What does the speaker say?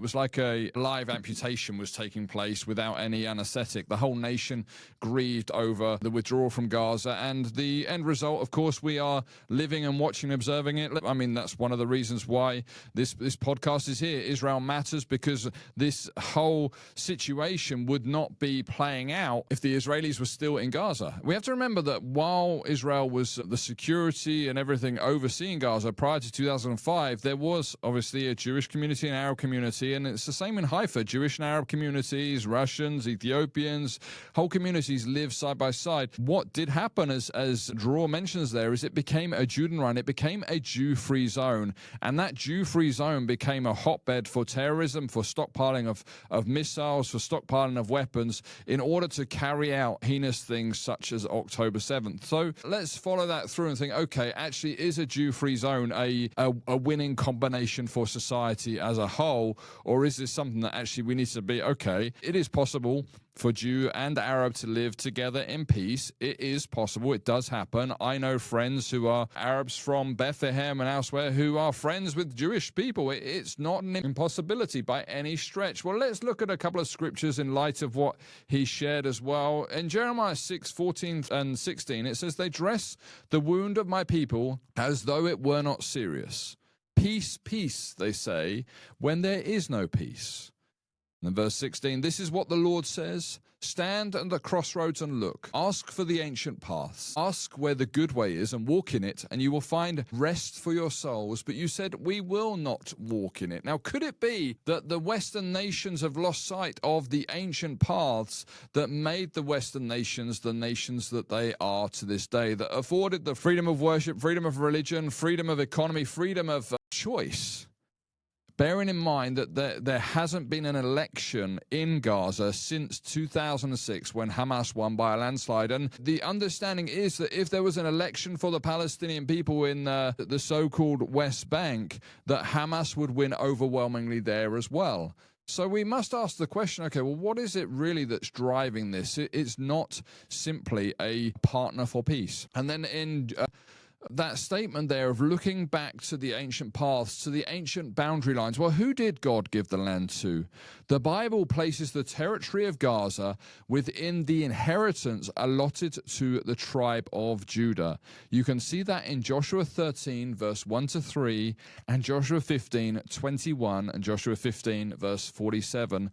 It was like a live amputation was taking place without any anesthetic. The whole nation grieved over the withdrawal from Gaza, and the end result, of course, we are living and watching and observing it. I mean, that's one of the reasons why this podcast is here. Israel Matters, because this whole situation would not be playing out if the Israelis were still in Gaza. We have to remember that while Israel was the security and everything overseeing Gaza prior to 2005, there was obviously a Jewish community and Arab community, and it's the same in Haifa. Jewish and Arab communities, Russians, Ethiopians, whole communities live side by side. What did happen, as Dror mentions there, is it became a Judenrein. It became a Jew-free zone, and that Jew-free zone became a hotbed for terrorism, for stockpiling of missiles, for stockpiling of weapons, in order to carry out heinous things such as October 7th. So let's follow that through and think, okay, actually, is a Jew-free zone a winning combination for society as a whole, or is this something that actually we need to be, okay, it is possible for Jew and Arab to live together in peace. It is possible. It does happen. I know friends who are Arabs from Bethlehem and elsewhere who are friends with Jewish people. It's not an impossibility by any stretch. Well, let's look at a couple of scriptures in light of what he shared as well. In Jeremiah 6:14 and 16, it says, "They dress the wound of my people as though it were not serious. Peace, peace, they say, when there is no peace." And in verse 16, "This is what the Lord says, stand at the crossroads and look. Ask for the ancient paths. Ask where the good way is and walk in it, and you will find rest for your souls. But you said, we will not walk in it." Now, could it be that the Western nations have lost sight of the ancient paths that made the Western nations the nations that they are to this day, that afforded the freedom of worship, freedom of religion, freedom of economy, freedom of choice? Bearing in mind that there hasn't been an election in Gaza since 2006 when Hamas won by a landslide. And the understanding is that if there was an election for the Palestinian people in the so-called West Bank, that Hamas would win overwhelmingly there as well. So we must ask the question, okay, well, what is it really that's driving this? It's not simply a partner for peace. And then in that statement there of looking back to the ancient paths, to the ancient boundary lines. Well, who did God give the land to? The Bible places the territory of Gaza within the inheritance allotted to the tribe of Judah. You can see that in Joshua 13, verse 1 to 3, and Joshua 15, 21, and Joshua 15, verse 47.